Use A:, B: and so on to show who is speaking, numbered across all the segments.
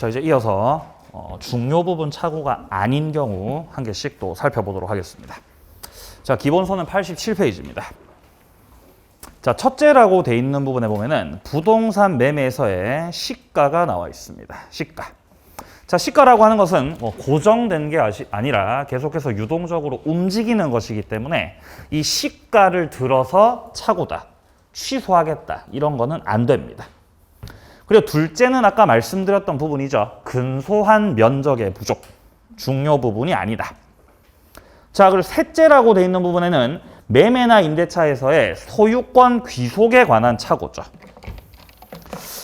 A: 자, 이제 이어서 중요 부분 착오가 아닌 경우 한 개씩 또 살펴보도록 하겠습니다. 자, 기본서는 87페이지입니다. 자, 첫째라고 돼 있는 부분에 보면은 부동산 매매에서의 시가가 나와 있습니다. 시가. 자, 시가라고 하는 것은 고정된 게 아니라 계속해서 유동적으로 움직이는 것이기 때문에 이 시가를 들어서 착오다, 취소하겠다 이런 거는 안 됩니다. 그리고 둘째는 아까 말씀드렸던 부분이죠. 근소한 면적의 부족, 중요 부분이 아니다. 자, 그리고 셋째라고 돼 있는 부분에는 매매나 임대차에서의 소유권 귀속에 관한 착오죠.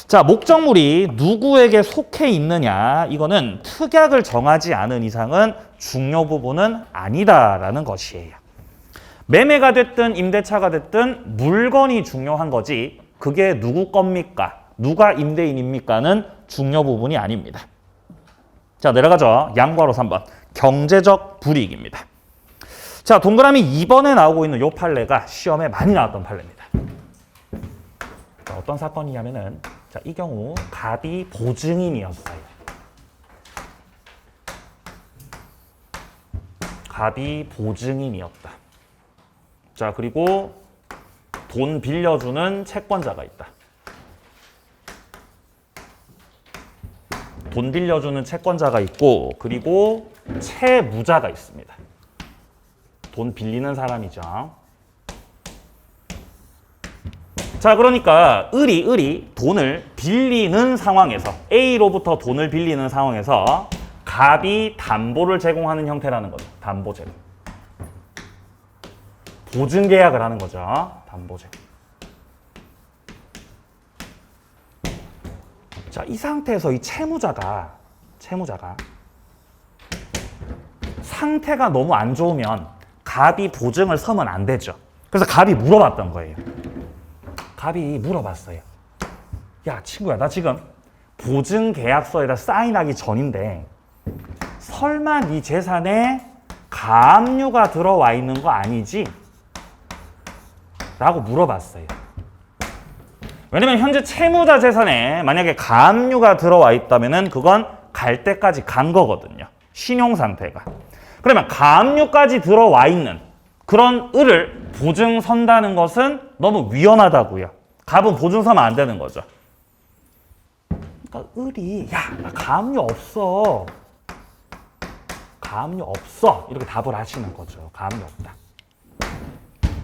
A: 자, 목적물이 누구에게 속해 있느냐, 이거는 특약을 정하지 않은 이상은 중요 부분은 아니다라는 것이에요. 매매가 됐든 임대차가 됐든 물건이 중요한 거지 그게 누구 겁니까? 누가 임대인입니까는 중요 부분이 아닙니다. 자, 내려가죠. 양괄호 3번. 경제적 불이익입니다. 자, 동그라미 2번에 나오고 있는 이 판례가 시험에 많이 나왔던 판례입니다. 자, 어떤 사건이냐면은, 자, 이 경우 갑이 보증인이었어요. 갑이 보증인이었다. 자, 그리고 돈 빌려주는 채권자가 있다. 돈 빌려주는 채권자가 있고, 그리고 채무자가 있습니다. 돈 빌리는 사람이죠. 자, 그러니까 을이 돈을 빌리는 상황에서, A로부터 돈을 빌리는 상황에서 갑이 담보를 제공하는 형태라는 거죠. 담보 제공. 보증 계약을 하는 거죠. 담보 제공. 자, 이 상태에서 이 채무자가 상태가 너무 안 좋으면 갑이 보증을 서면 안 되죠. 그래서 갑이 물어봤던 거예요. 갑이 물어봤어요. 야, 친구야, 나 지금 보증 계약서에다 사인하기 전인데 설마 네 재산에 가압류가 들어와 있는 거 아니지? 라고 물어봤어요. 왜냐면 현재 채무자 재산에 만약에 가압류가 들어와 있다면은 그건 갈 때까지 간 거거든요. 신용 상태가. 그러면 가압류까지 들어와 있는 그런 을을 보증 선다는 것은 너무 위험하다고요. 갑은 보증 서면 안 되는 거죠. 그러니까 을이 야, 나 가압류 없어. 가압류 없어. 이렇게 답을 하시는 거죠. 가압류 없다.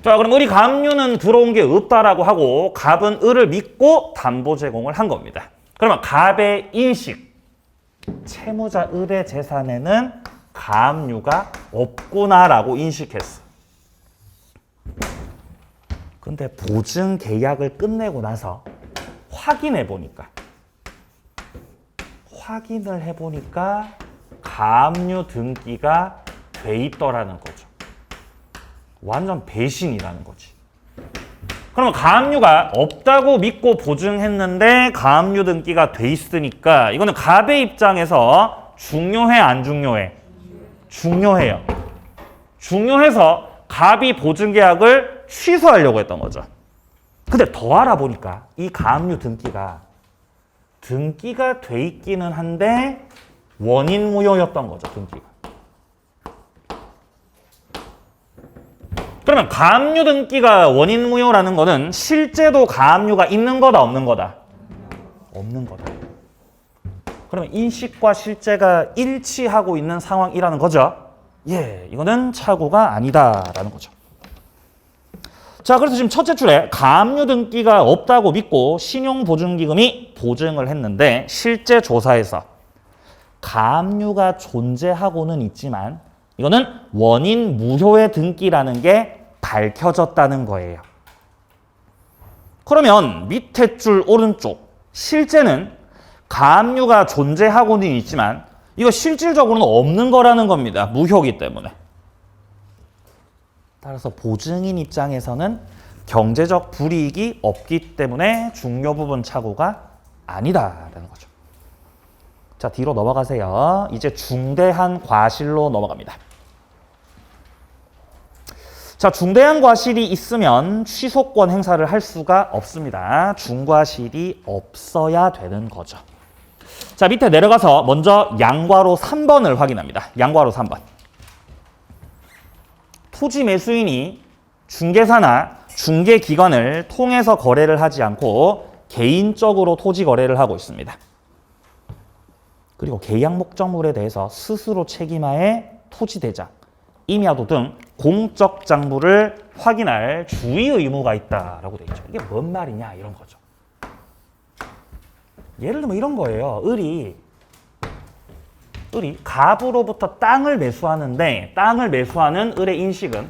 A: 자, 그럼 을이 가압류는 들어온 게 없다라고 하고 갑은 을을 믿고 담보 제공을 한 겁니다. 그러면 갑의 인식, 채무자 을의 재산에는 가압류가 없구나라고 인식했어. 근데 보증 계약을 끝내고 나서 확인을 해보니까 가압류 등기가 돼 있더라는 거죠. 완전 배신이라는 거지. 그러면 가압류가 없다고 믿고 보증했는데 가압류 등기가 돼 있으니까 이거는 갑의 입장에서 중요해, 안 중요해? 중요해요. 중요해서 갑이 보증 계약을 취소하려고 했던 거죠. 근데 더 알아보니까 이 가압류 등기가 돼 있기는 한데 원인 무효였던 거죠, 등기가. 그러면 가압류 등기가 원인 무효라는 거는 실제도 가압류가 있는 거다, 없는 거다? 없는 거다. 그러면 인식과 실제가 일치하고 있는 상황이라는 거죠. 예, 이거는 착오가 아니다라는 거죠. 자, 그래서 지금 첫째 줄에 가압류 등기가 없다고 믿고 신용보증기금이 보증을 했는데 실제 조사에서 가압류가 존재하고는 있지만 이거는 원인 무효의 등기라는 게 밝혀졌다는 거예요. 그러면 밑에 줄 오른쪽 실제는 가압류가 존재하고는 있지만 이거 실질적으로는 없는 거라는 겁니다. 무효이기 때문에. 따라서 보증인 입장에서는 경제적 불이익이 없기 때문에 중요 부분 착오가 아니다라는 거죠. 자, 뒤로 넘어가세요. 이제 중대한 과실로 넘어갑니다. 자, 중대한 과실이 있으면 취소권 행사를 할 수가 없습니다. 중과실이 없어야 되는 거죠. 자, 밑에 내려가서 먼저 양괄호 3번을 확인합니다. 양괄호 3번. 토지 매수인이 중개사나 중개기관을 통해서 거래를 하지 않고 개인적으로 토지 거래를 하고 있습니다. 그리고 계약 목적물에 대해서 스스로 책임하에 토지대장, 임야도 등 공적 장부를 확인할 주의 의무가 있다라고 돼 있죠. 이게 뭔 말이냐 이런 거죠. 예를 들면 이런 거예요. 을이 갑으로부터 땅을 매수하는데 땅을 매수하는 을의 인식은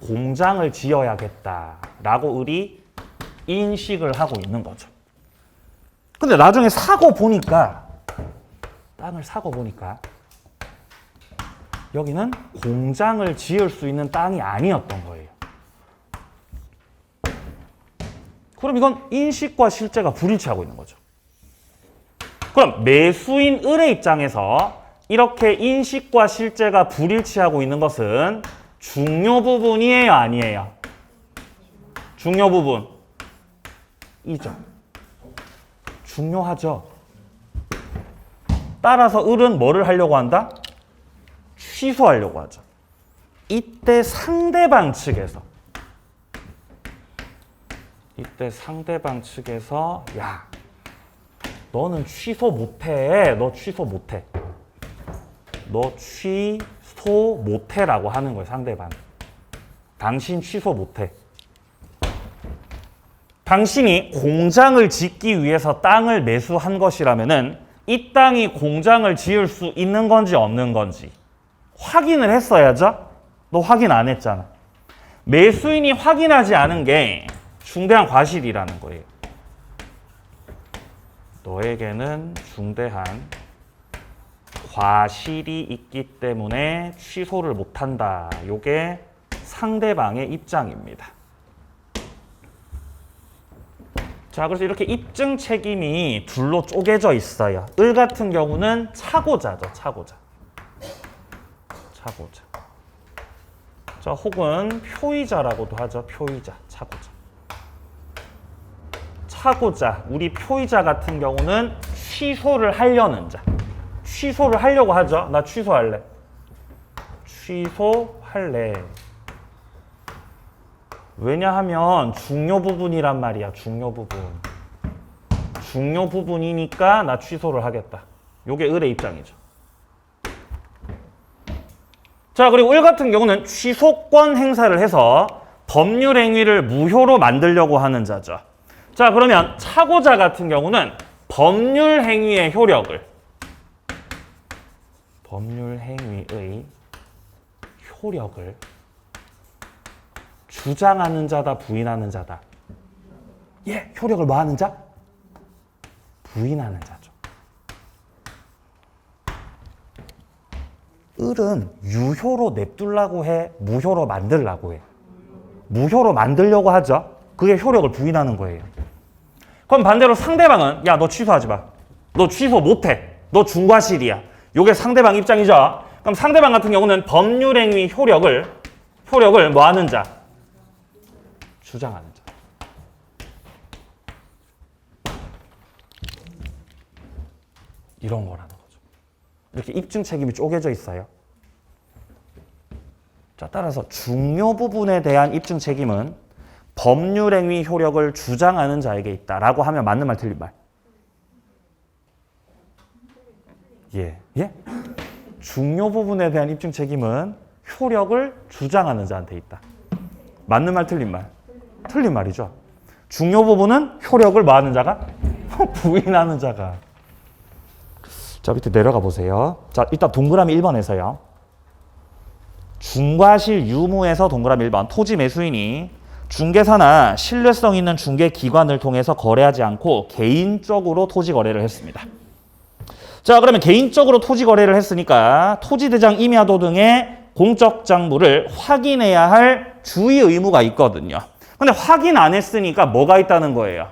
A: 공장을 지어야겠다라고 을이 인식을 하고 있는 거죠. 근데 나중에 땅을 사고 보니까 여기는 공장을 지을 수 있는 땅이 아니었던 거예요. 그럼 이건 인식과 실제가 불일치하고 있는 거죠. 그럼 매수인 을의 입장에서 이렇게 인식과 실제가 불일치하고 있는 것은 중요 부분이에요, 아니에요? 중요 부분이죠. 중요하죠. 따라서 을은 뭐를 하려고 한다? 취소하려고 하죠. 이때 상대방 측에서 야, 너는 취소 못해. 너 취소 못해라고 하는 거예요, 상대방. 당신 취소 못해. 당신이 공장을 짓기 위해서 땅을 매수한 것이라면은 이 땅이 공장을 지을 수 있는 건지 없는 건지 확인을 했어야죠? 너 확인 안 했잖아. 매수인이 확인하지 않은 게 중대한 과실이라는 거예요. 너에게는 중대한 과실이 있기 때문에 취소를 못한다. 이게 상대방의 입장입니다. 자, 그래서 이렇게 입증 책임이 둘로 쪼개져 있어요. 을 같은 경우는 차고자죠. 차고자. 자, 혹은 표의자라고도 하죠. 표의자, 차고자. 우리 표의자 같은 경우는 취소를 하려는 자. 취소를 하려고 하죠. 나 취소할래. 왜냐하면 중요 부분이란 말이야. 중요 부분이니까 나 취소를 하겠다. 요게 을의 입장이죠. 자, 그리고 을 같은 경우는 취소권 행사를 해서 법률 행위를 무효로 만들려고 하는 자죠. 자, 그러면 차고자 같은 경우는 법률 행위의 효력을 주장하는 자다, 부인하는 자다. 예, 효력을 뭐 하는 자? 부인하는 자죠. 을은 유효로 냅두려고 해, 무효로 만들려고 해. 무효로 만들려고 하죠. 그게 효력을 부인하는 거예요. 그럼 반대로 상대방은 야, 너 취소하지 마. 너 취소 못해. 너 중과실이야. 요게 상대방 입장이죠. 그럼 상대방 같은 경우는 법률행위 효력을 뭐 하는 자? 주장하는 자. 이런 거라는 거죠. 이렇게 입증 책임이 쪼개져 있어요. 자, 따라서 중요 부분에 대한 입증 책임은 법률행위 효력을 주장하는 자에게 있다라고 하면 맞는 말, 틀린 말? 예. 중요 부분에 대한 입증 책임은 효력을 주장하는 자한테 있다. 맞는 말, 틀린 말? 틀린 말이죠. 중요 부분은 효력을 뭐 하는 자가? 부인하는 자가. 자, 밑에 내려가 보세요. 자, 일단 동그라미 1번에서요. 중과실 유무에서 동그라미 1번. 토지 매수인이 중개사나 신뢰성 있는 중개기관을 통해서 거래하지 않고 개인적으로 토지 거래를 했습니다. 자, 그러면 개인적으로 토지 거래를 했으니까 토지대장 임야도 등의 공적 장부를 확인해야 할 주의 의무가 있거든요. 근데 확인 안 했으니까 뭐가 있다는 거예요?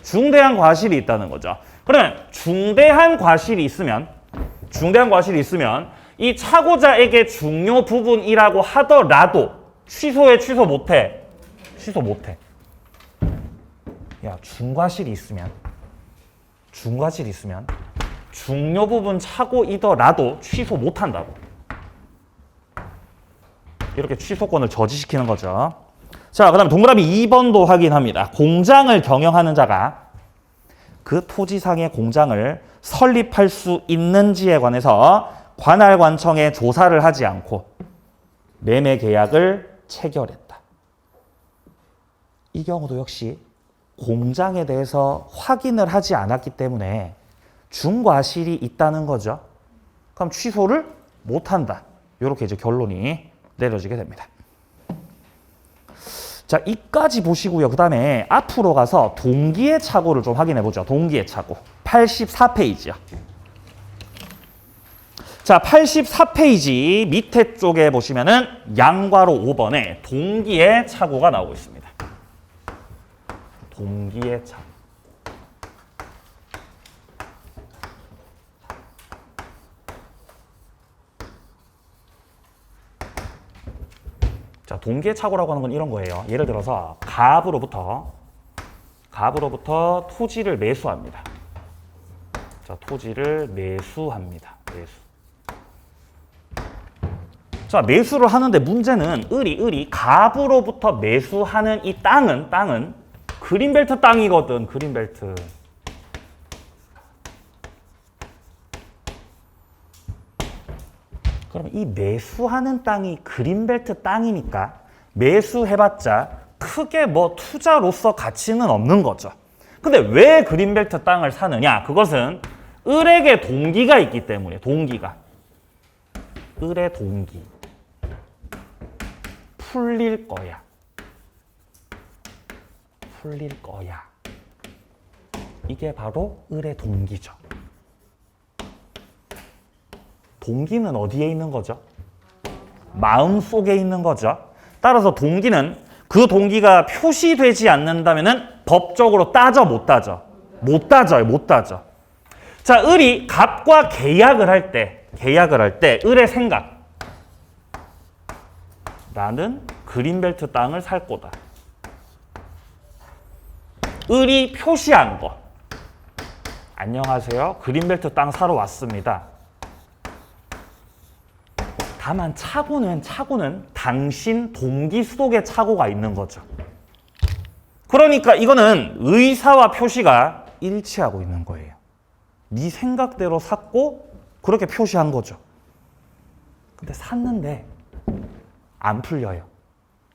A: 중대한 과실이 있다는 거죠. 그러면 중대한 과실이 있으면 이 차고자에게 중요 부분이라고 하더라도 취소 못해. 야, 중과실이 있으면 중요 부분 차고이더라도 취소 못 한다고. 이렇게 취소권을 저지시키는 거죠. 자, 그다음에 동그라미 2번도 확인합니다. 공장을 경영하는 자가 그 토지상의 공장을 설립할 수 있는지에 관해서 관할관청에 조사를 하지 않고 매매 계약을 체결했다. 이 경우도 역시 공장에 대해서 확인을 하지 않았기 때문에 중과실이 있다는 거죠. 그럼 취소를 못한다. 이렇게 이제 결론이 내려지게 됩니다. 자, 이까지 보시고요. 그 다음에 앞으로 가서 동기의 착오를 좀 확인해 보죠. 동기의 착오. 84페이지요. 자, 84페이지 밑에 쪽에 보시면은 양괄호 5번에 동기의 착오가 나오고 있습니다. 동기의 착오. 자, 동기의 착오라고 하는 건 이런 거예요. 예를 들어서 갑으로부터 토지를 매수합니다. 자, 토지를 매수합니다. 자, 매수를 하는데 문제는 을이 갑으로부터 매수하는 이 땅은 그린벨트 땅이거든. 그린벨트. 그럼 이 매수하는 땅이 그린벨트 땅이니까 매수해봤자 크게 뭐 투자로서 가치는 없는 거죠. 근데 왜 그린벨트 땅을 사느냐? 그것은 을에게 동기가 있기 때문에. 을의 동기. 풀릴 거야. 이게 바로 을의 동기죠. 동기는 어디에 있는 거죠? 마음 속에 있는 거죠. 따라서 동기는 그 동기가 표시되지 않는다면은 법적으로 따져 못 따져? 못 따져. 자, 을이 갑과 계약을 할 때 을의 생각. 나는 그린벨트 땅을 살 거다. 을이 표시한 거. 안녕하세요. 그린벨트 땅 사러 왔습니다. 다만 착오는 당신 동기 속에 착오가 있는 거죠. 그러니까 이거는 의사와 표시가 일치하고 있는 거예요. 네 생각대로 샀고 그렇게 표시한 거죠. 근데 샀는데 안 풀려요.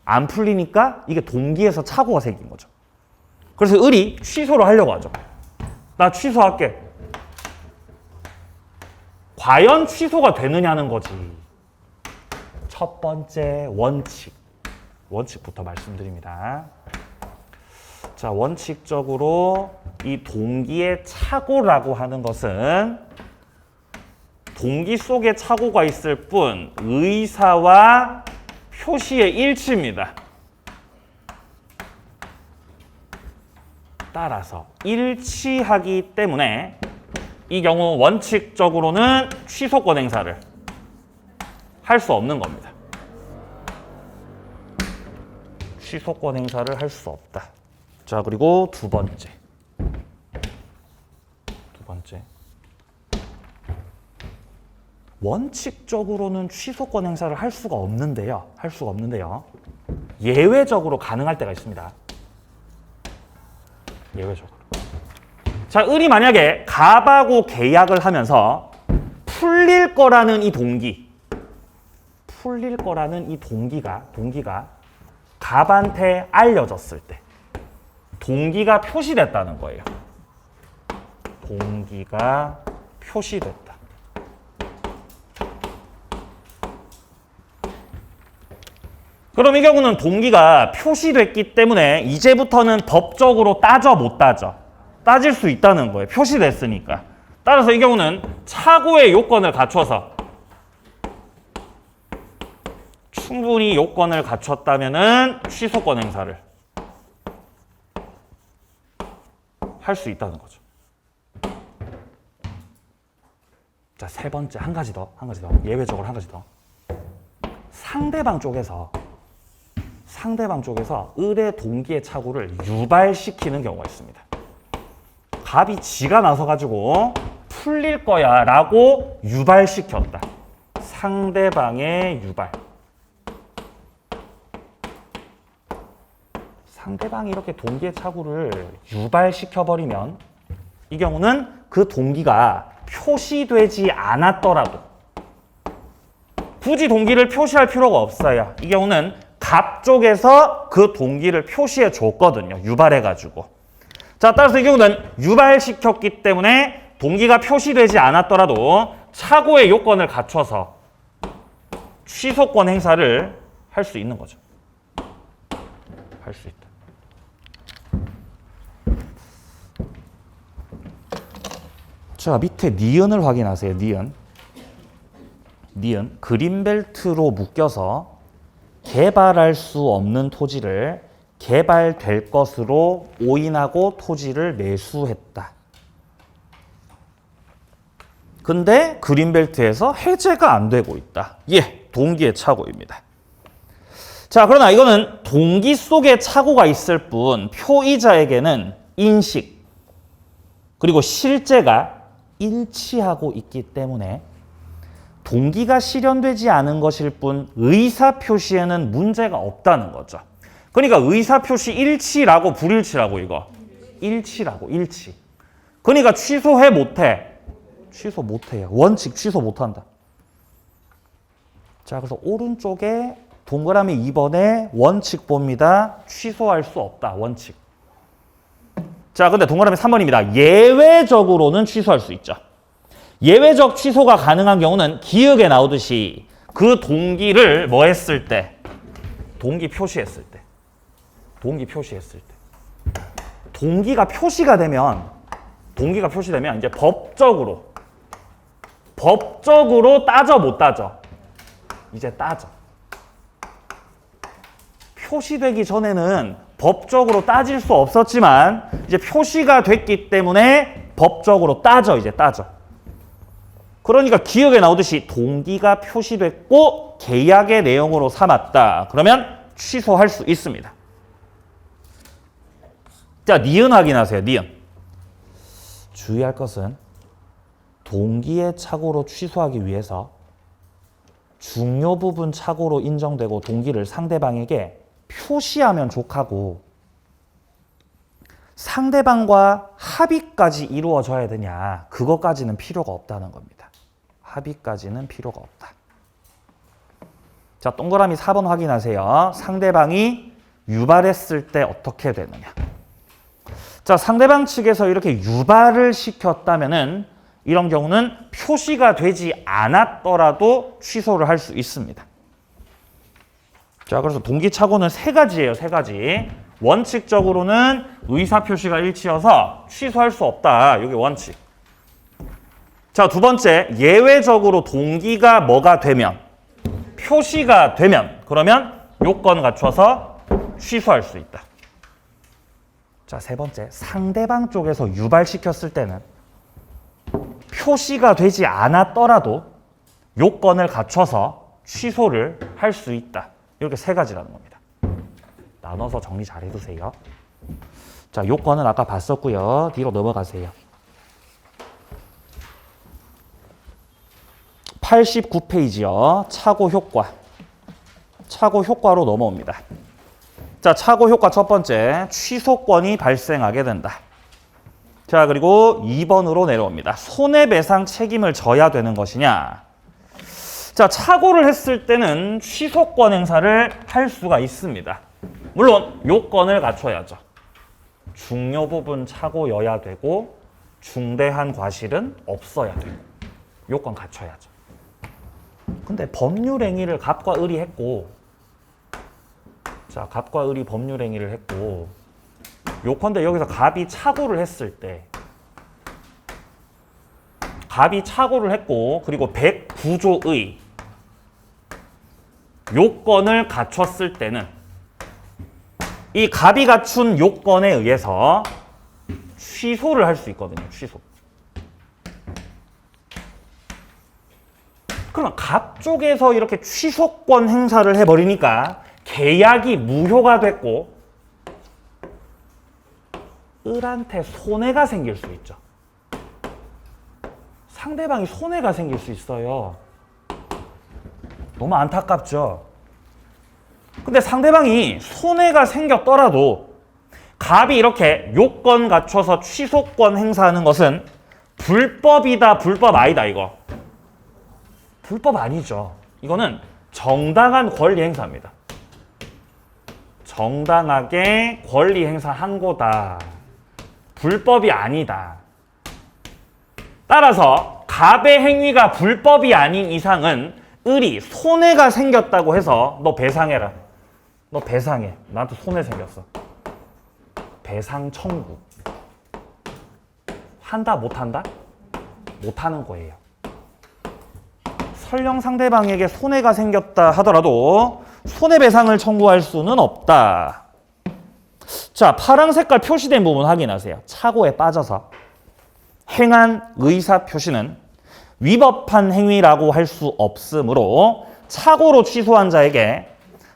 A: 안 풀리니까 이게 동기에서 착오가 생긴 거죠. 그래서 을이 취소를 하려고 하죠. 나 취소할게. 과연 취소가 되느냐는 거지. 첫 번째 원칙부터 말씀드립니다. 자, 원칙적으로 이 동기의 착오라고 하는 것은 동기 속에 착오가 있을 뿐 의사와 표시의 일치입니다. 따라서 일치하기 때문에 이 경우 원칙적으로는 취소권 행사를 할 수 없는 겁니다. 취소권 행사를 할 수 없다. 자, 그리고 두 번째. 원칙적으로는 취소권 행사를 할 수가 없는데요. 예외적으로 가능할 때가 있습니다. 예외적으로. 자, 을이 만약에 갑하고 계약을 하면서 풀릴 거라는 이 동기가 갑한테 알려졌을 때 동기가 표시됐다는 거예요. 동기가 표시됐다. 그럼 이 경우는 동기가 표시됐기 때문에 이제부터는 법적으로 따져 못 따져? 따질 수 있다는 거예요. 표시됐으니까. 따라서 이 경우는 착오의 요건을 갖춰서 충분히 요건을 갖췄다면은 취소권 행사를 할 수 있다는 거죠. 자, 세 번째 한 가지 더 예외적으로 한 가지 더. 상대방 쪽에서 상대방 쪽에서 을의 동기의 착오를 유발시키는 경우가 있습니다. 갑이 지가 나서가지고 풀릴 거야 라고 유발시켰다. 상대방의 유발. 상대방이 이렇게 동기의 착오를 유발시켜버리면 이 경우는 그 동기가 표시되지 않았더라도 굳이 동기를 표시할 필요가 없어요. 이 경우는 갑 쪽에서 그 동기를 표시해 줬거든요. 유발해가지고. 자, 따라서 이 경우는 유발시켰기 때문에 동기가 표시되지 않았더라도 착오의 요건을 갖춰서 취소권 행사를 할 수 있는 거죠. 할 수 있다. 자, 밑에 니은을 확인하세요. 니은. 니은. 그린벨트로 묶여서 개발할 수 없는 토지를 개발될 것으로 오인하고 토지를 매수했다. 근데 그린벨트에서 해제가 안 되고 있다. 예, 동기의 착오입니다. 자, 그러나 이거는 동기 속에 착오가 있을 뿐 표의자에게는 인식 그리고 실제가 일치하고 있기 때문에 동기가 실현되지 않은 것일 뿐 의사표시에는 문제가 없다는 거죠. 그러니까 의사표시 일치라고 불일치라고 이거. 일치라고 일치. 그러니까 취소해 못해. 취소 못해요. 원칙 취소 못한다. 자, 그래서 오른쪽에 동그라미 2번에 원칙 봅니다. 취소할 수 없다. 원칙. 자, 근데 동그라미 3번입니다. 예외적으로는 취소할 수 있죠. 예외적 취소가 가능한 경우는 기역에 나오듯이 그 동기를 뭐 했을 때? 동기 표시했을 때. 동기 표시했을 때. 동기가 표시가 되면 이제 법적으로 따져 못 따져? 이제 따져. 표시되기 전에는 법적으로 따질 수 없었지만 이제 표시가 됐기 때문에 법적으로 따져. 이제 따져. 그러니까 기역에 나오듯이 동기가 표시됐고 계약의 내용으로 삼았다. 그러면 취소할 수 있습니다. 자, 니은 확인하세요. 니은. 주의할 것은 동기의 착오로 취소하기 위해서 중요 부분 착오로 인정되고 동기를 상대방에게 표시하면 족하고 상대방과 합의까지 이루어져야 되냐? 그것까지는 필요가 없다는 겁니다. 합의까지는 필요가 없다. 자, 동그라미 4번 확인하세요. 상대방이 유발했을 때 어떻게 되느냐? 자, 상대방 측에서 이렇게 유발을 시켰다면은 이런 경우는 표시가 되지 않았더라도 취소를 할 수 있습니다. 자, 그래서 동기착오는 세 가지예요. 세 가지. 원칙적으로는 의사표시가 일치여서 취소할 수 없다. 이게 원칙. 자, 두 번째, 예외적으로 동기가 뭐가 되면, 표시가 되면, 그러면 요건 갖춰서 취소할 수 있다. 자, 세 번째, 상대방 쪽에서 유발시켰을 때는 표시가 되지 않았더라도 요건을 갖춰서 취소를 할 수 있다. 이렇게 세 가지라는 겁니다. 나눠서 정리 잘 해두세요. 자, 요건은 아까 봤었고요. 뒤로 넘어가세요. 89페이지요. 착오 효과. 착오 효과로 넘어옵니다. 자, 착오 효과 첫 번째, 취소권이 발생하게 된다. 자, 그리고 2번으로 내려옵니다. 손해배상 책임을 져야 되는 것이냐? 자, 착오를 했을 때는 취소권 행사를 할 수가 있습니다. 물론 요건을 갖춰야죠. 중요 부분 착오여야 되고 중대한 과실은 없어야 되고 요건 갖춰야죠. 근데 법률 행위를 갑과 을이 했고, 자, 갑과 을이 법률 행위를 했고, 요컨대 여기서 갑이 착오를 했을 때, 갑이 착오를 했고, 그리고 109조의 요건을 갖췄을 때는 이 갑이 갖춘 요건에 의해서 취소를 할 수 있거든요. 취소. 그러면 갑 쪽에서 이렇게 취소권 행사를 해버리니까 계약이 무효가 됐고 을한테 손해가 생길 수 있죠. 상대방이 손해가 생길 수 있어요. 너무 안타깝죠. 근데 상대방이 손해가 생겼더라도 갑이 이렇게 요건 갖춰서 취소권 행사하는 것은 불법이다, 불법 아니다, 이거. 불법 아니죠. 이거는 정당한 권리 행사입니다. 정당하게 권리 행사한 거다. 불법이 아니다. 따라서 갑의 행위가 불법이 아닌 이상은 을이 손해가 생겼다고 해서 너 배상해라. 너 배상해. 나한테 손해 생겼어. 배상 청구. 한다 못한다? 못하는 거예요. 설령 상대방에게 손해가 생겼다 하더라도 손해배상을 청구할 수는 없다. 자, 파란 색깔 표시된 부분 확인하세요. 착오에 빠져서 행한 의사 표시는 위법한 행위라고 할 수 없으므로 착오로 취소한 자에게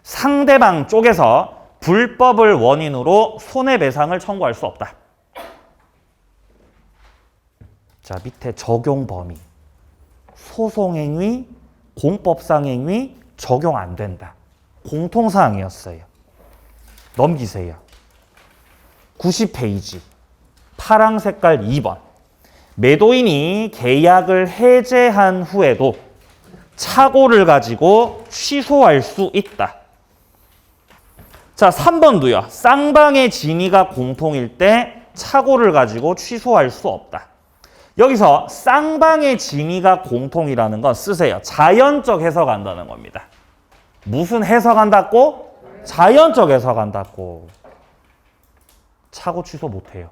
A: 상대방 쪽에서 불법을 원인으로 손해배상을 청구할 수 없다. 자, 밑에 적용 범위. 소송행위, 공법상행위 적용 안 된다. 공통사항이었어요. 넘기세요. 90페이지. 파랑 색깔 2번. 매도인이 계약을 해제한 후에도 착오를 가지고 취소할 수 있다. 자, 3번도요. 쌍방의 진위가 공통일 때 착오를 가지고 취소할 수 없다. 여기서 쌍방의 진위가 공통이라는 건 쓰세요. 자연적 해석한다는 겁니다. 무슨 해석한다고? 자연적 해석한다고. 착오 취소 못해요.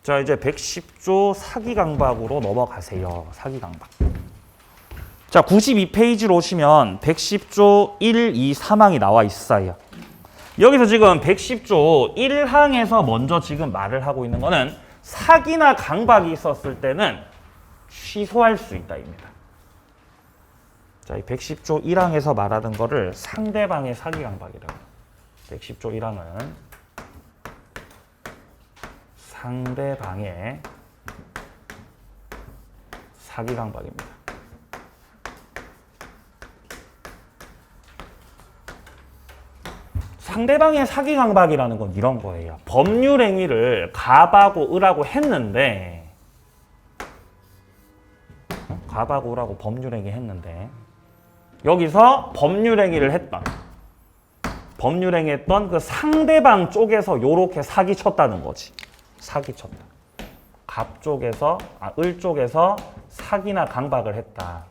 A: 자, 이제 110조 사기강박으로 넘어가세요. 사기강박. 자, 92페이지로 오시면 110조 1, 2, 3항이 나와 있어요. 여기서 지금 110조 1항에서 먼저 지금 말을 하고 있는 거는 사기나 강박이 있었을 때는 취소할 수 있다입니다. 자, 이 110조 1항에서 말하는 거를 상대방의 사기 강박이라고. 110조 1항은 상대방의 사기 강박입니다. 상대방의 사기 강박이라는 건 이런 거예요. 법률 행위를 갑하고 을하고 했는데, 갑하고 을하고 법률 행위 했는데, 여기서 법률 행위를 했던, 법률 행위 했던 그 상대방 쪽에서 요렇게 사기 쳤다는 거지. 사기 쳤다. 갑 쪽에서, 을 쪽에서 사기나 강박을 했다.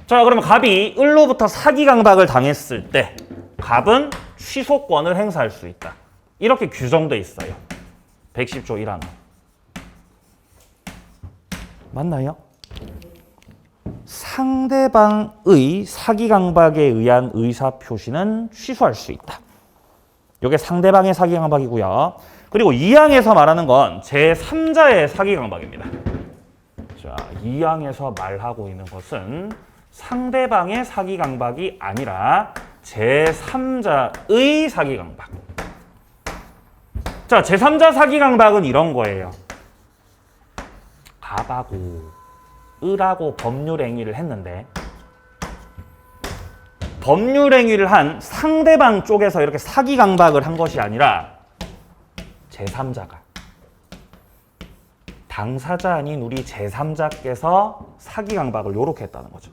A: 자, 그러면 갑이 을로부터 사기 강박을 당했을 때 갑은 취소권을 행사할 수 있다. 이렇게 규정돼 있어요. 110조 1항. 맞나요? 상대방의 사기 강박에 의한 의사 표시는 취소할 수 있다. 이게 상대방의 사기 강박이고요. 그리고 2항에서 말하는 건 제3자의 사기 강박입니다. 자, 2항에서 말하고 있는 것은 상대방의 사기 강박이 아니라 제3자의 사기 강박. 자, 제3자 사기 강박은 이런 거예요. 갑하고 을하고 법률 행위를 했는데 법률 행위를 한 상대방 쪽에서 이렇게 사기 강박을 한 것이 아니라 제3자가 당사자 아닌 우리 제3자께서 사기 강박을 요렇게 했다는 거죠.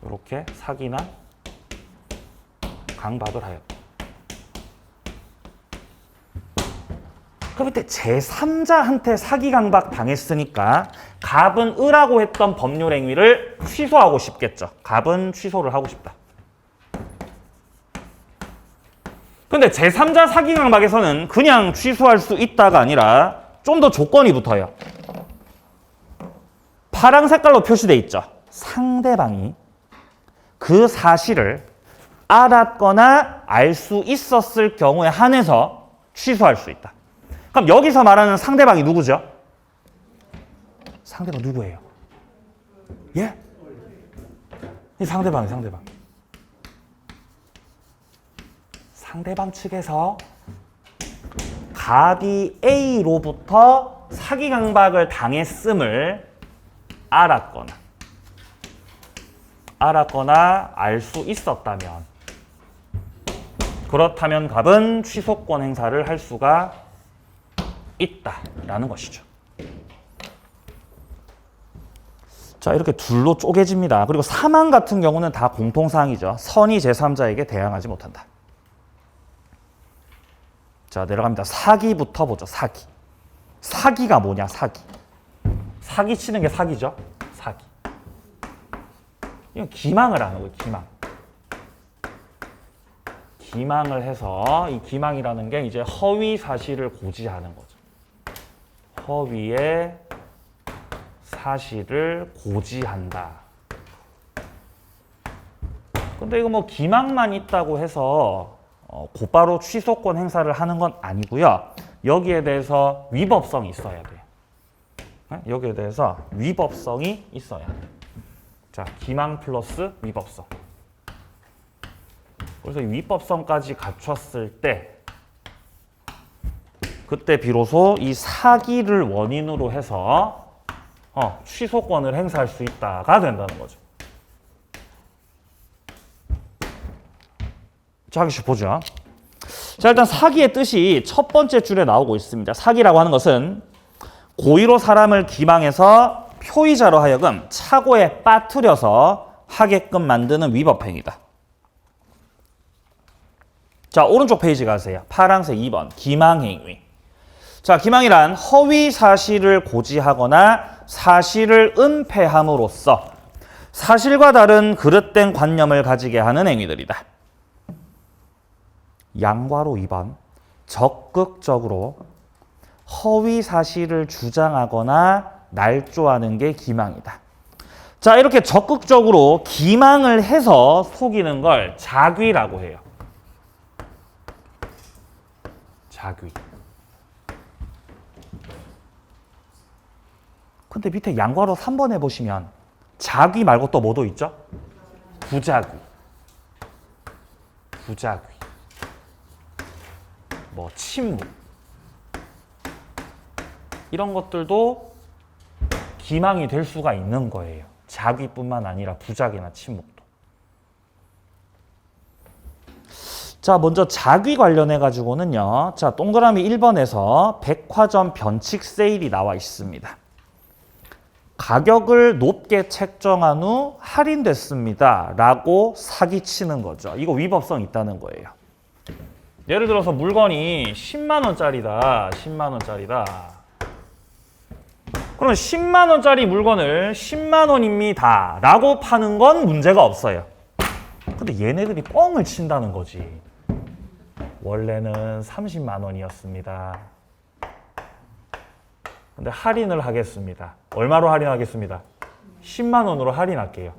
A: 이렇게 사기나 강박을 하였다. 그럼 이때 제3자한테 사기 강박 당했으니까 갑은 을하고 했던 법률 행위를 취소하고 싶겠죠. 갑은 취소를 하고 싶다. 근데 제3자 사기 강박에서는 그냥 취소할 수 있다가 아니라 좀 더 조건이 붙어요. 파란 색깔로 표시돼 있죠. 상대방이 그 사실을 알았거나 알 수 있었을 경우에 한해서 취소할 수 있다. 그럼 여기서 말하는 상대방이 누구죠? 상대방 누구예요? 예? 이 상대방이 상대방 측에서 갑이 A로부터 사기 강박을 당했음을 알았거나 알 수 있었다면, 그렇다면 갑은 취소권 행사를 할 수가 있다라는 것이죠. 자, 이렇게 둘로 쪼개집니다. 그리고 사망 같은 경우는 다 공통사항이죠. 선의 제3자에게 대항하지 못한다. 자, 내려갑니다. 사기부터 보죠. 사기가 뭐냐, 사기 치는 게 사기죠. 사기. 이건 기망을 하는 거예요, 기망을 해서, 이 기망이라는 게 이제 허위 사실을 고지하는 거죠. 허위의 사실을 고지한다. 근데 이거 뭐 기망만 있다고 해서 곧바로 취소권 행사를 하는 건 아니고요. 여기에 대해서 위법성이 있어야 돼요. 여기에 대해서 위법성이 있어야 돼요. 자, 기망 플러스 위법성. 그래서 이 위법성까지 갖췄을 때, 그때 비로소 이 사기를 원인으로 해서 취소권을 행사할 수 있다가 된다는 거죠. 자, 하나씩 보죠. 자, 일단 사기의 뜻이 첫 번째 줄에 나오고 있습니다. 사기라고 하는 것은 고의로 사람을 기망해서 표의자로 하여금 착오에 빠뜨려서 하게끔 만드는 위법행위다. 자, 오른쪽 페이지 가세요. 파란색 2번 기망행위. 자, 기망이란 허위 사실을 고지하거나 사실을 은폐함으로써 사실과 다른 그릇된 관념을 가지게 하는 행위들이다. 양괄호 2번 적극적으로 허위 사실을 주장하거나 날조하는 게 기망이다. 자, 이렇게 적극적으로 기망을 해서 속이는 걸 자귀라고 해요. 자귀. 근데 밑에 양괄호 3번에 보시면 자귀 말고 또 뭐도 있죠? 부자귀. 뭐 침묵. 이런 것들도 기망이 될 수가 있는 거예요. 자귀뿐만 아니라 부자귀나 침묵도. 자, 먼저 자귀 관련해 가지고는요. 자, 동그라미 1번에서 백화점 변칙 세일이 나와 있습니다. 가격을 높게 책정한 후 할인됐습니다 라고 사기치는 거죠. 이거 위법성 있다는 거예요. 예를 들어서 물건이 10만 원짜리다. 그럼 10만 원짜리 물건을 10만 원입니다 라고 파는 건 문제가 없어요. 근데 얘네들이 뻥을 친다는 거지. 원래는 30만 원이었습니다. 근데 할인을 하겠습니다. 얼마로 할인하겠습니다? 10만 원으로 할인할게요.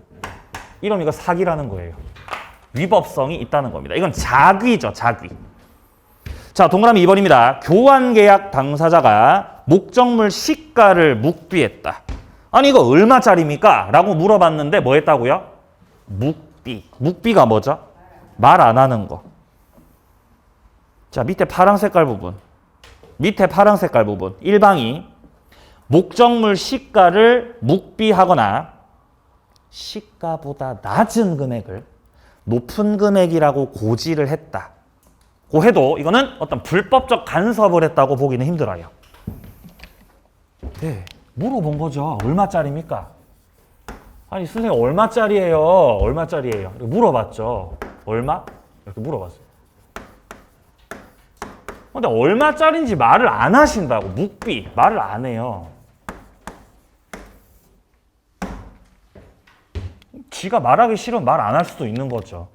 A: 이러면 이거 사기라는 거예요. 위법성이 있다는 겁니다. 이건 자귀죠, 자귀. 자, 동그라미 2번입니다. 교환계약 당사자가 목적물 시가를 묵비했다. 아니, 이거 얼마짜리입니까? 라고 물어봤는데 뭐 했다고요? 묵비. 묵비가 뭐죠? 말 안 하는 거. 자, 밑에 파란 색깔 부분. 1방이 목적물 시가를 묵비하거나 시가보다 낮은 금액을 높은 금액이라고 고지를 했다. 고 해도 이거는 어떤 불법적 간섭을 했다고 보기는 힘들어요. 네, 물어본 거죠. 얼마짜리입니까? 아니, 선생님 얼마짜리예요? 이렇게 물어봤죠. 얼마? 이렇게 물어봤어요. 근데 얼마짜리인지 말을 안 하신다고. 묵비. 말을 안 해요. 지가 말하기 싫으면 말 안 할 수도 있는 거죠.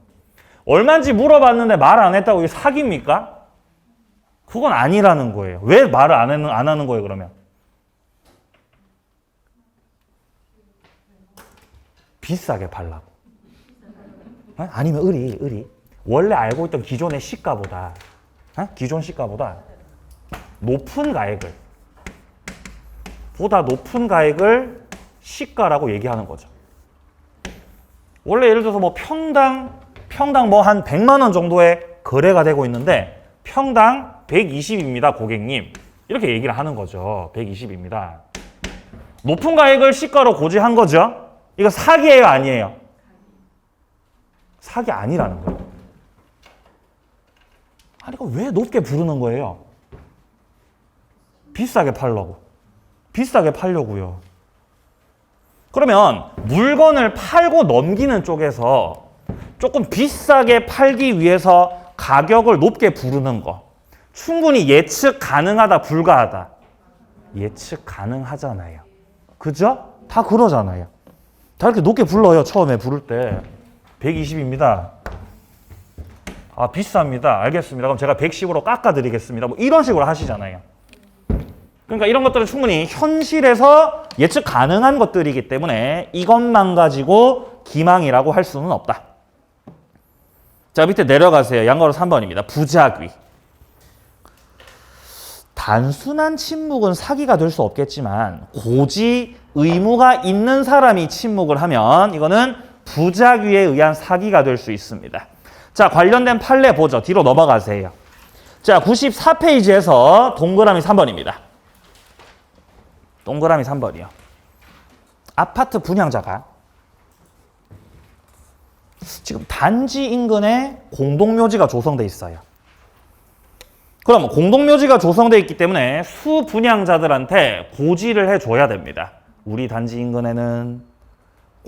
A: 얼마인지 물어봤는데 말 안 했다고 이게 사기입니까? 그건 아니라는 거예요. 왜 말을 안 하는 거예요, 그러면? 비싸게 팔라고. 아니면 의리. 원래 알고 있던 기존의 시가보다, 기존 시가보다 높은 가액을 시가라고 얘기하는 거죠. 원래 예를 들어서 뭐 평당 뭐 한 100만 원 정도의 거래가 되고 있는데 평당 120입니다, 고객님. 이렇게 얘기를 하는 거죠. 120입니다. 높은 가액을 시가로 고지한 거죠. 이거 사기예요, 아니에요? 사기 아니라는 거예요. 아니, 이거 왜 높게 부르는 거예요? 비싸게 팔려고. 비싸게 팔려고요. 그러면 물건을 팔고 넘기는 쪽에서 조금 비싸게 팔기 위해서 가격을 높게 부르는 거. 충분히 예측 가능하다, 불가하다? 예측 가능하잖아요. 그죠? 다 그러잖아요. 다 이렇게 높게 불러요. 처음에 부를 때. 120입니다. 아, 비쌉니다. 알겠습니다. 그럼 제가 110으로 깎아드리겠습니다. 뭐 이런 식으로 하시잖아요. 그러니까 이런 것들은 충분히 현실에서 예측 가능한 것들이기 때문에 이것만 가지고 기망이라고 할 수는 없다. 자, 밑에 내려가세요. 양가로 3번입니다. 부작위. 단순한 침묵은 사기가 될 수 없겠지만 고지 의무가 있는 사람이 침묵을 하면 이거는 부작위에 의한 사기가 될 수 있습니다. 자, 관련된 판례 보죠. 뒤로 넘어가세요. 자, 94페이지에서 동그라미 3번입니다. 동그라미 3번이요. 아파트 분양자가 지금 단지 인근에 공동묘지가 조성돼 있어요. 그럼 공동묘지가 조성돼 있기 때문에 수분양자들한테 고지를 해줘야 됩니다. 우리 단지 인근에는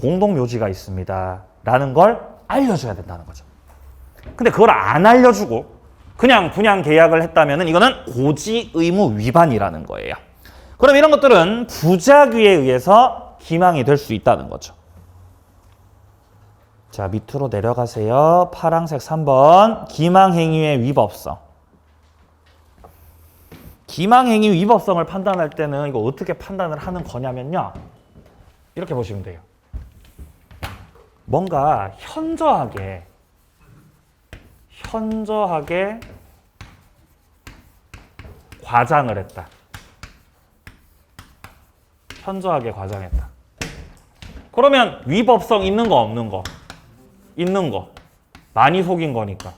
A: 공동묘지가 있습니다. 라는 걸 알려줘야 된다는 거죠. 근데 그걸 안 알려주고 그냥 분양 계약을 했다면 이거는 고지 의무 위반이라는 거예요. 그럼 이런 것들은 부작위에 의해서 기망이 될 수 있다는 거죠. 자, 밑으로 내려가세요. 파란색 3번. 기망행위의 위법성. 기망행위 위법성을 판단할 때는 이거 어떻게 판단을 하는 거냐면요. 이렇게 보시면 돼요. 뭔가 현저하게 과장을 했다. 현저하게 과장했다. 그러면 위법성 있는 거 없는 거? 있는 거. 많이 속인 거니까.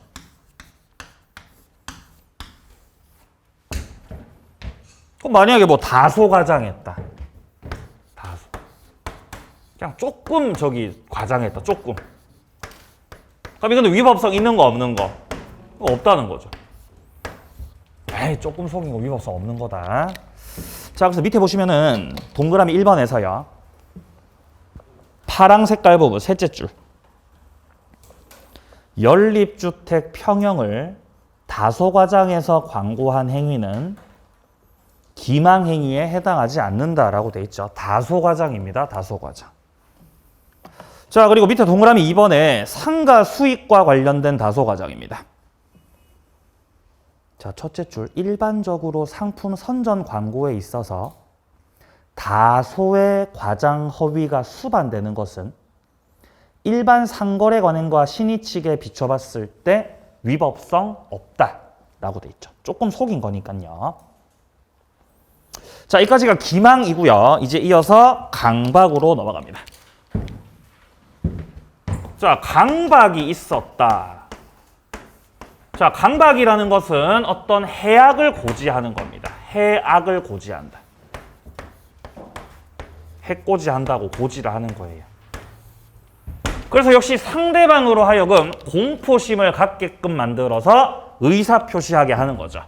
A: 그럼 만약에 뭐 다소 과장했다. 다소. 그냥 조금 과장했다. 조금. 그럼 이건 위법성 있는 거 없는 거? 없다는 거죠. 에이, 조금 속인 거 위법성 없는 거다. 자, 그래서 밑에 보시면은 동그라미 1번에서요. 파랑 색깔 부분 셋째 줄. 연립주택 평형을 다소 과장해서 광고한 행위는 기망행위에 해당하지 않는다라고 돼 있죠. 다소 과장입니다. 다소 과장. 자, 그리고 밑에 동그라미 2번에 상가 수익과 관련된 다소 과장입니다. 자, 첫째 줄. 일반적으로 상품 선전 광고에 있어서 다소의 과장 허위가 수반되는 것은 일반 상거래 관행과 신의 측에 비춰봤을 때 위법성 없다라고 돼 있죠. 조금 속인 거니까요. 자, 여기까지가 기망이고요. 이제 이어서 강박으로 넘어갑니다. 자, 강박이 있었다. 자, 강박이라는 것은 어떤 해악을 고지하는 겁니다. 해악을 고지한다. 해코지한다고 고지를 하는 거예요. 그래서 역시 상대방으로 하여금 공포심을 갖게끔 만들어서 의사표시하게 하는 거죠.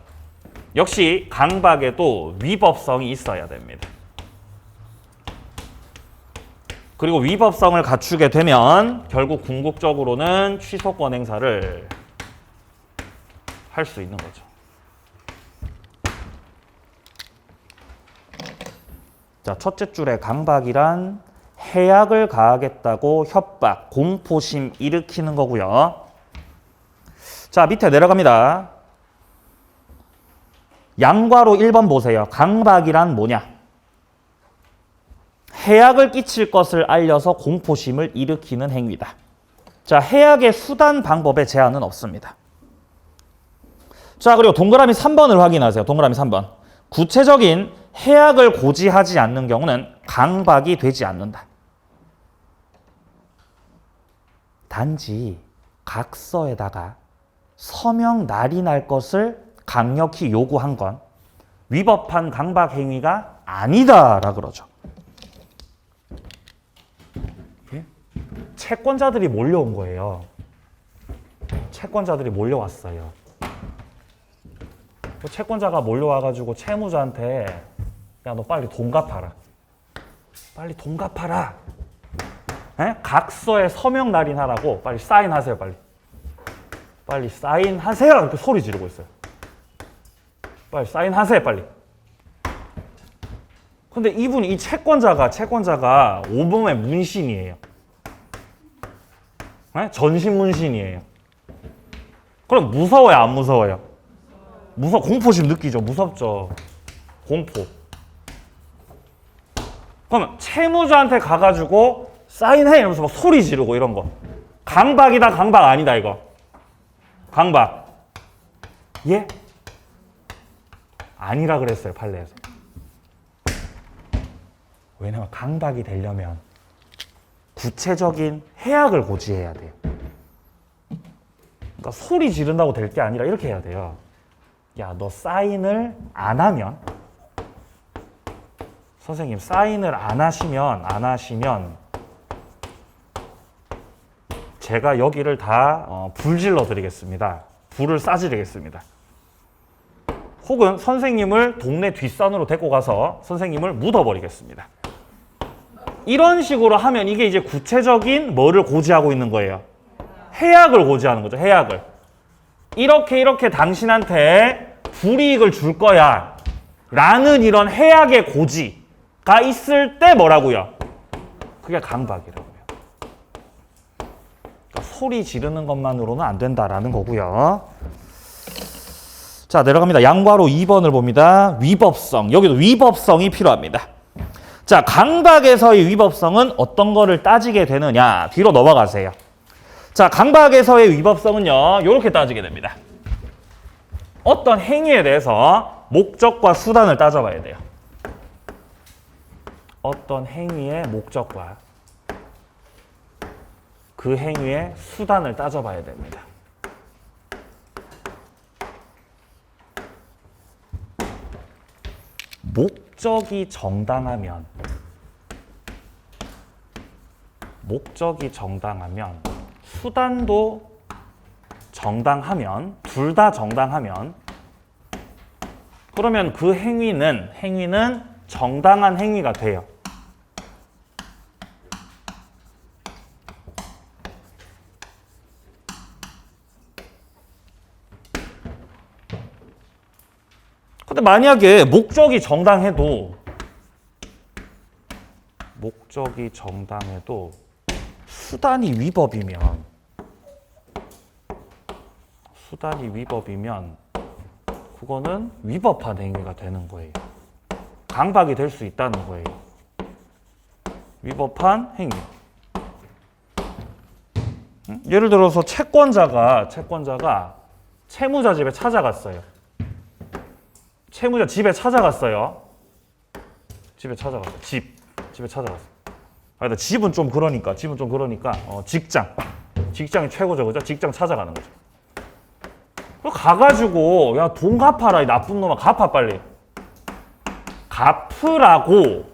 A: 역시 강박에도 위법성이 있어야 됩니다. 그리고 위법성을 갖추게 되면 결국 궁극적으로는 취소권 행사를 할 수 있는 거죠. 자, 첫째 줄에 강박이란 해악을 가하겠다고 협박, 공포심 일으키는 거고요. 자, 밑에 내려갑니다. 양괄호 1번 보세요. 강박이란 뭐냐? 해악을 끼칠 것을 알려서 공포심을 일으키는 행위다. 자, 해악의 수단 방법에 제한은 없습니다. 자, 그리고 동그라미 3번을 확인하세요. 동그라미 3번. 구체적인 해악을 고지하지 않는 경우는 강박이 되지 않는다. 단지 각서에다가 서명 날이 날 것을 강력히 요구한 건 위법한 강박 행위가 아니다라 그러죠. 채권자들이 몰려온 거예요. 채권자들이 몰려왔어요. 채권자가 몰려와가지고 채무자한테 야, 너 빨리 돈 갚아라. 빨리 돈 갚아라. 에? 각서에 서명 날인하라고 빨리 사인하세요. 빨리 사인하세요. 이렇게 소리 지르고 있어요. 빨리 사인하세요. 빨리. 근데 이 채권자가 온몸에 문신이에요. 에? 전신 문신이에요. 그럼 무서워요, 안 무서워요? 공포심 느끼죠? 무섭죠? 공포. 그러면 채무자한테 가가지고 사인해 이러면서 막 소리 지르고 이런 거. 강박이다, 강박 아니다 이거. 강박. 예? 아니라 그랬어요, 판례에서. 왜냐면 강박이 되려면 구체적인 해악을 고지해야 돼요. 그러니까 소리 지른다고 될 게 아니라 이렇게 해야 돼요. 야, 너 사인을 안 하면 선생님 사인을 안 하시면 제가 여기를 다 불질러 드리겠습니다. 불을 싸지르겠습니다. 혹은 선생님을 동네 뒷산으로 데리고 가서 선생님을 묻어버리겠습니다. 이런 식으로 하면 이게 이제 구체적인 뭐를 고지하고 있는 거예요? 해악을 고지하는 거죠. 해악을. 이렇게 당신한테 불이익을 줄 거야 라는 이런 해악의 고지가 있을 때 뭐라고요? 그게 강박이라고요. 그러니까 소리 지르는 것만으로는 안 된다라는 거고요. 자, 내려갑니다. 양괄호 2번을 봅니다. 위법성. 여기도 위법성이 필요합니다. 자, 강박에서의 위법성은 어떤 거를 따지게 되느냐? 뒤로 넘어가세요. 자, 강박에서의 위법성은요, 이렇게 따지게 됩니다. 어떤 행위에 대해서 목적과 수단을 따져봐야 돼요. 어떤 행위의 목적과 그 행위의 수단을 따져봐야 됩니다. 목적이 정당하면 수단도 정당하면 둘 다 정당하면 그러면 그 행위는 정당한 행위가 돼요. 근데 만약에 목적이 정당해도 수단이 위법이면 그거는 위법한 행위가 되는 거예요. 강박이 될 수 있다는 거예요. 위법한 행위. 예를 들어서 채권자가 채무자 집에 찾아갔어요. 채무자 집에 찾아갔어요. 집에 찾아갔어요. 아니다, 집은 좀 그러니까 직장이 최고죠, 그죠? 직장 찾아가는 거죠. 가가지고 야, 돈 갚아라 이 나쁜 놈아, 갚아 빨리. 갚으라고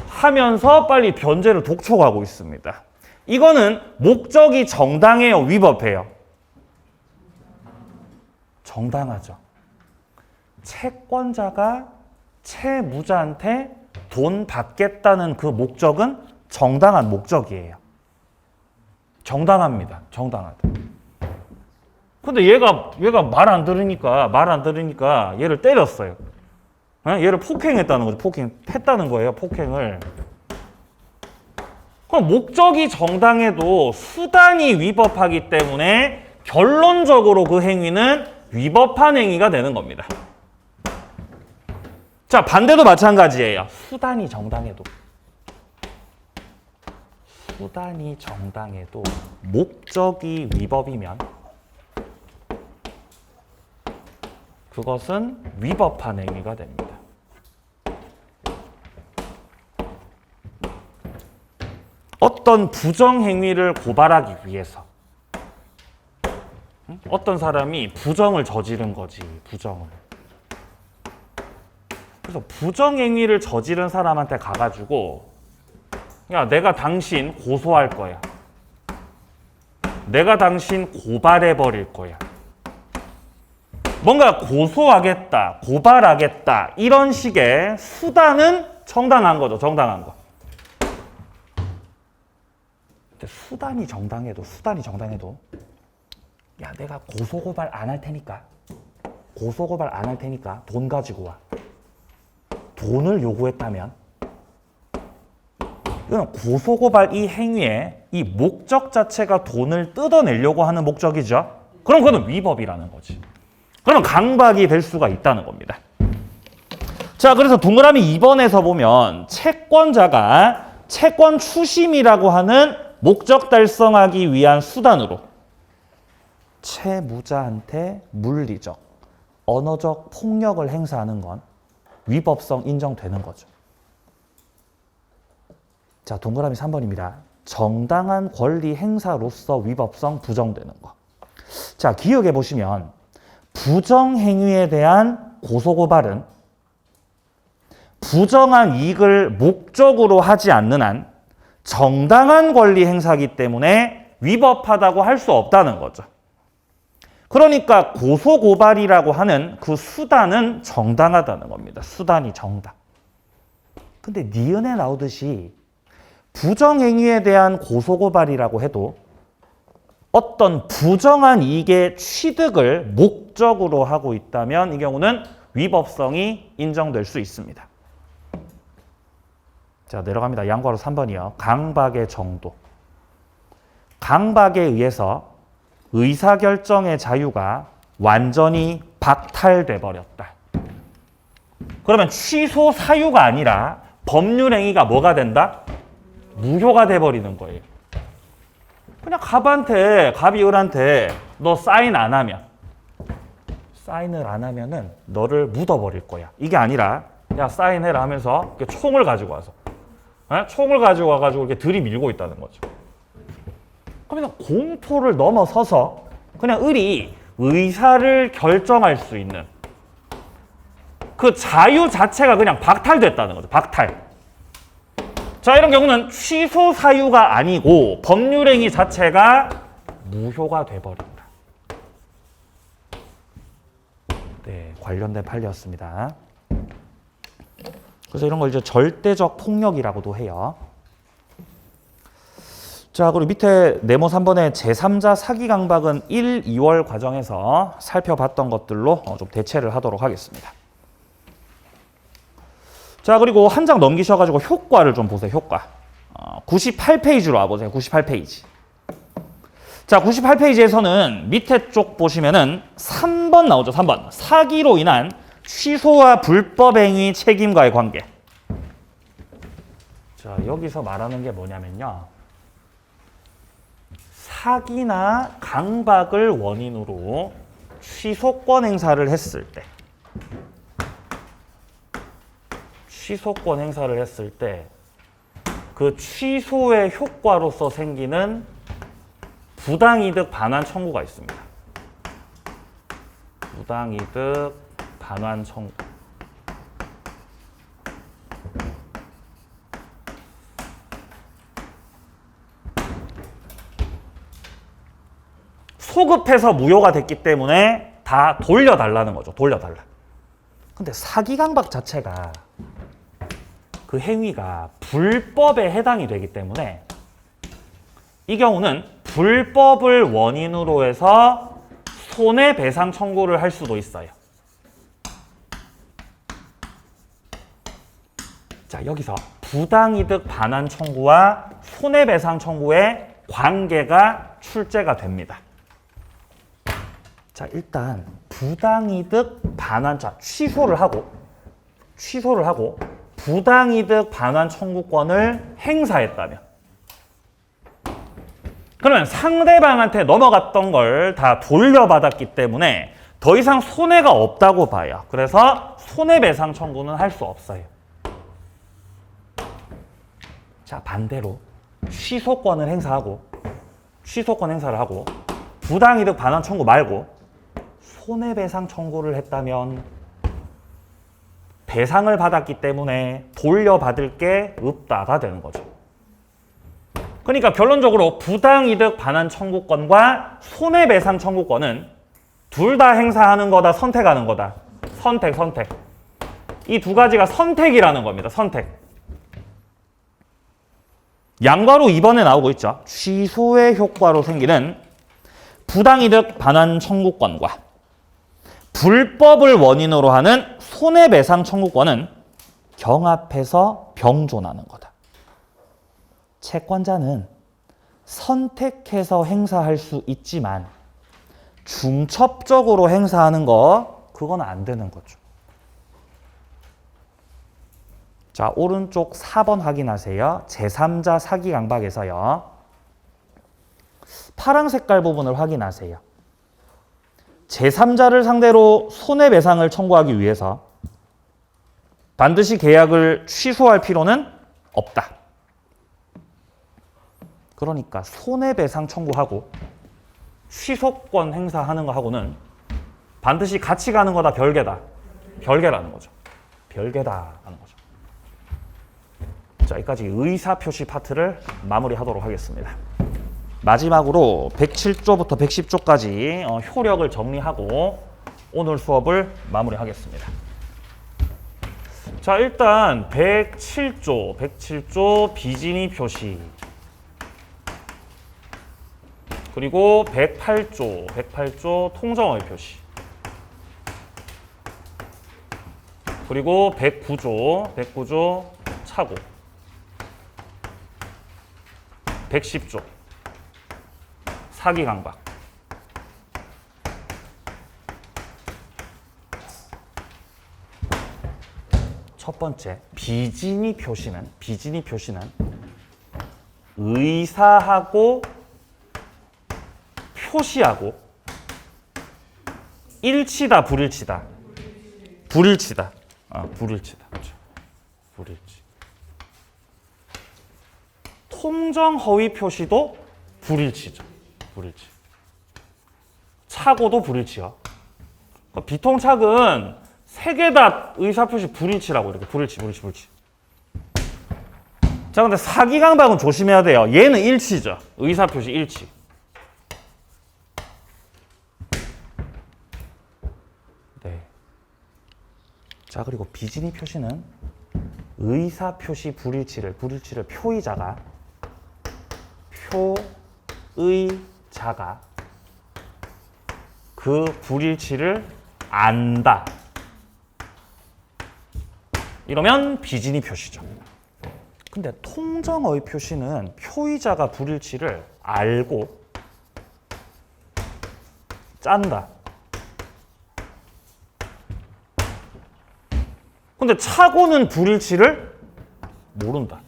A: 하면서 빨리 변제를 독촉하고 있습니다. 이거는 목적이 정당해요, 위법해요? 정당하죠. 채권자가 채무자한테 돈 받겠다는 그 목적은 정당한 목적이에요. 정당합니다. 정당하다. 근데 얘가 말 안 들으니까 얘를 때렸어요. 얘를 폭행했다는 거죠. 했다는 거예요, 폭행을. 그럼 목적이 정당해도 수단이 위법하기 때문에 결론적으로 그 행위는 위법한 행위가 되는 겁니다. 자, 반대도 마찬가지예요. 수단이 정당해도 목적이 위법이면 그것은 위법한 행위가 됩니다. 어떤 부정행위를 고발하기 위해서 어떤 사람이 부정을 저지른 거지, 부정을. 그래서 부정행위를 저지른 사람한테 가가지고 야, 내가 당신 고소할 거야. 내가 당신 고발해버릴 거야. 뭔가 고소하겠다, 고발하겠다 이런 식의 수단은 정당한 거죠. 정당한 거. 근데 수단이 정당해도 야, 내가 고소고발 안 할 테니까 돈 가지고 와. 돈을 요구했다면 이건 고소고발 이 행위의 이 목적 자체가 돈을 뜯어내려고 하는 목적이죠. 그럼 그건 위법이라는 거지. 그러면 강박이 될 수가 있다는 겁니다. 자, 그래서 동그라미 2번에서 보면 채권자가 채권 추심이라고 하는 목적 달성하기 위한 수단으로 채무자한테 물리적, 언어적 폭력을 행사하는 건 위법성 인정되는 거죠. 자, 동그라미 3번입니다. 정당한 권리 행사로서 위법성 부정되는 거. 자, 기억해 보시면 부정행위에 대한 고소고발은 부정한 이익을 목적으로 하지 않는 한 정당한 권리 행사이기 때문에 위법하다고 할 수 없다는 거죠. 그러니까 고소고발이라고 하는 그 수단은 정당하다는 겁니다. 수단이 정당. 근데 니은에 나오듯이 부정행위에 대한 고소고발이라고 해도 어떤 부정한 이익의 취득을 목적으로 하고 있다면 이 경우는 위법성이 인정될 수 있습니다. 자, 내려갑니다. 양괄호 3번이요. 강박의 정도. 강박에 의해서 의사결정의 자유가 완전히 박탈돼 버렸다. 그러면 취소 사유가 아니라 법률행위가 뭐가 된다? 무효가 돼버리는 거예요. 그냥 갑이 을한테 너 사인을 안 하면은 너를 묻어버릴 거야. 이게 아니라 야, 사인해라 하면서 총을 가지고 와서 총을 가지고 와가지고 이렇게 들이밀고 있다는 거죠. 그러면 공포를 넘어서서 그냥 을이 의사를 결정할 수 있는 그 자유 자체가 그냥 박탈됐다는 거죠. 박탈. 자, 이런 경우는 취소 사유가 아니고 법률행위 자체가 무효가 돼버린다. 네, 관련된 판례였습니다. 그래서 이런 걸 이제 절대적 폭력이라고도 해요. 자, 그리고 밑에 네모 3번의 제3자 사기 강박은 1, 2월 과정에서 살펴봤던 것들로 좀 대체를 하도록 하겠습니다. 자, 그리고 한 장 넘기셔가지고 효과를 좀 보세요. 효과. 98페이지로 와보세요. 98페이지. 자, 98페이지에서는 밑에 쪽 보시면은 3번 나오죠. 3번. 사기로 인한 취소와 불법행위 책임과의 관계. 자, 여기서 말하는 게 뭐냐면요. 사기나 강박을 원인으로 취소권 행사를 했을 때 그 취소의 효과로서 생기는 부당이득 반환 청구가 있습니다. 부당이득 반환 청구. 소급해서 무효가 됐기 때문에 다 돌려달라는 거죠. 돌려달라. 근데 사기 강박 자체가 그 행위가 불법에 해당이 되기 때문에 이 경우는 불법을 원인으로 해서 손해배상 청구를 할 수도 있어요. 자, 여기서 부당이득 반환 청구와 손해배상 청구의 관계가 출제가 됩니다. 자, 일단 부당이득 반환, 자, 취소를 하고 부당이득 반환 청구권을 행사했다면 그러면 상대방한테 넘어갔던 걸 다 돌려받았기 때문에 더 이상 손해가 없다고 봐요. 그래서 손해배상 청구는 할 수 없어요. 자, 반대로 취소권을 행사하고 취소권 행사를 하고 부당이득 반환 청구 말고 손해배상 청구를 했다면 배상을 받았기 때문에 돌려받을 게 없다가 되는 거죠. 그러니까 결론적으로 부당이득 반환 청구권과 손해배상 청구권은 둘 다 행사하는 거다, 선택하는 거다. 선택. 이 두 가지가 선택이라는 겁니다. 선택. 양괄호 2번에 나오고 있죠. 취소의 효과로 생기는 부당이득 반환 청구권과 불법을 원인으로 하는 손해배상 청구권은 경합해서 병존하는 거다. 채권자는 선택해서 행사할 수 있지만 중첩적으로 행사하는 거 그건 안 되는 거죠. 자, 오른쪽 4번 확인하세요. 제3자 사기 강박에서요. 파란 색깔 부분을 확인하세요. 제3자를 상대로 손해배상을 청구하기 위해서 반드시 계약을 취소할 필요는 없다. 그러니까 손해배상 청구하고 취소권 행사하는 거하고는 반드시 같이 가는 거다, 별개다. 별개라는 거죠. 별개다라는 거죠. 자, 여기까지 의사표시 파트를 마무리하도록 하겠습니다. 마지막으로 107조부터 110조까지 효력을 정리하고 오늘 수업을 마무리하겠습니다. 자, 일단 107조 비진이 표시, 그리고 108조 통정의 표시, 그리고 109조 차고, 110조 사기 강박, 첫 번째 비진이 표시는 의사하고 표시하고 일치다, 불일치다. 불일치다. 불일치다. 그렇죠. 불일치. 통정 허위 표시도 불일치죠. 불일치. 차고도 불일치요. 비통착은 세 개 다 의사표시 불일치라고, 이렇게 불일치. 자, 근데 사기 강박은 조심해야 돼요. 얘는 일치죠. 의사표시 일치. 네. 자, 그리고 비진이 표시는 의사표시 불일치를 표의자가 그 불일치를 안다. 이러면 비진이 표시죠. 근데 통정의 표시는 표의자가 불일치를 알고 짠다. 근데 차고는 불일치를 모른다.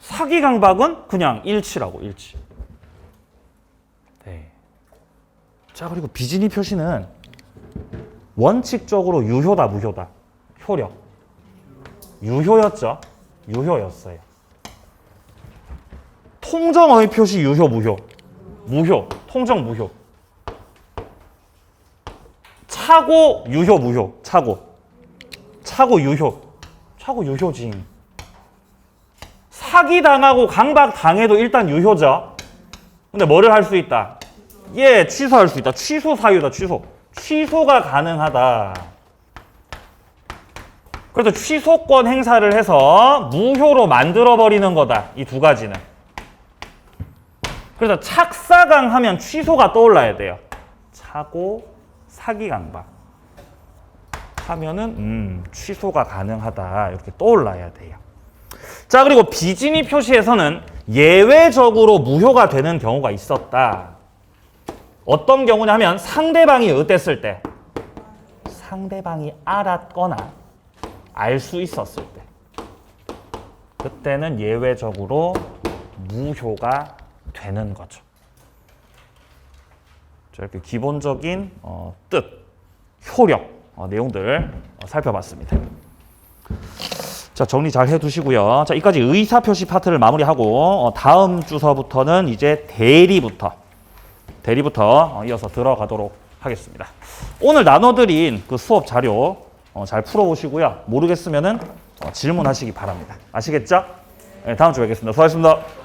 A: 사기 강박은 그냥 일치라고, 일치. 네. 자, 그리고 비진이 표시는 원칙적으로 유효다, 무효다. 효력. 유효였죠. 유효였어요. 통정의 표시 유효, 무효. 무효. 통정 무효. 차고 유효, 무효. 차고 유효. 차고 유효지. 사기 당하고 강박 당해도 일단 유효죠. 근데 뭐를 할 수 있다? 예, 취소할 수 있다. 취소 사유다, 취소. 취소가 가능하다. 그래서 취소권 행사를 해서 무효로 만들어버리는 거다. 이 두 가지는. 그래서 착사강 하면 취소가 떠올라야 돼요. 차고 사기 강박 하면은 취소가 가능하다. 이렇게 떠올라야 돼요. 자, 그리고 비진이 표시에서는 예외적으로 무효가 되는 경우가 있었다. 어떤 경우냐면 상대방이 어땠을 때, 상대방이 알았거나 알 수 있었을 때, 그때는 예외적으로 무효가 되는 거죠. 자, 이렇게 기본적인 뜻, 효력 내용들 살펴봤습니다. 자, 정리 잘 해두시고요. 자, 이까지 의사표시 파트를 마무리하고 다음 주서부터는 이제 대리부터 이어서 들어가도록 하겠습니다. 오늘 나눠드린 그 수업 자료 잘 풀어보시고요. 모르겠으면은 질문하시기 바랍니다. 아시겠죠? 네, 다음 주에 뵙겠습니다. 수고하셨습니다.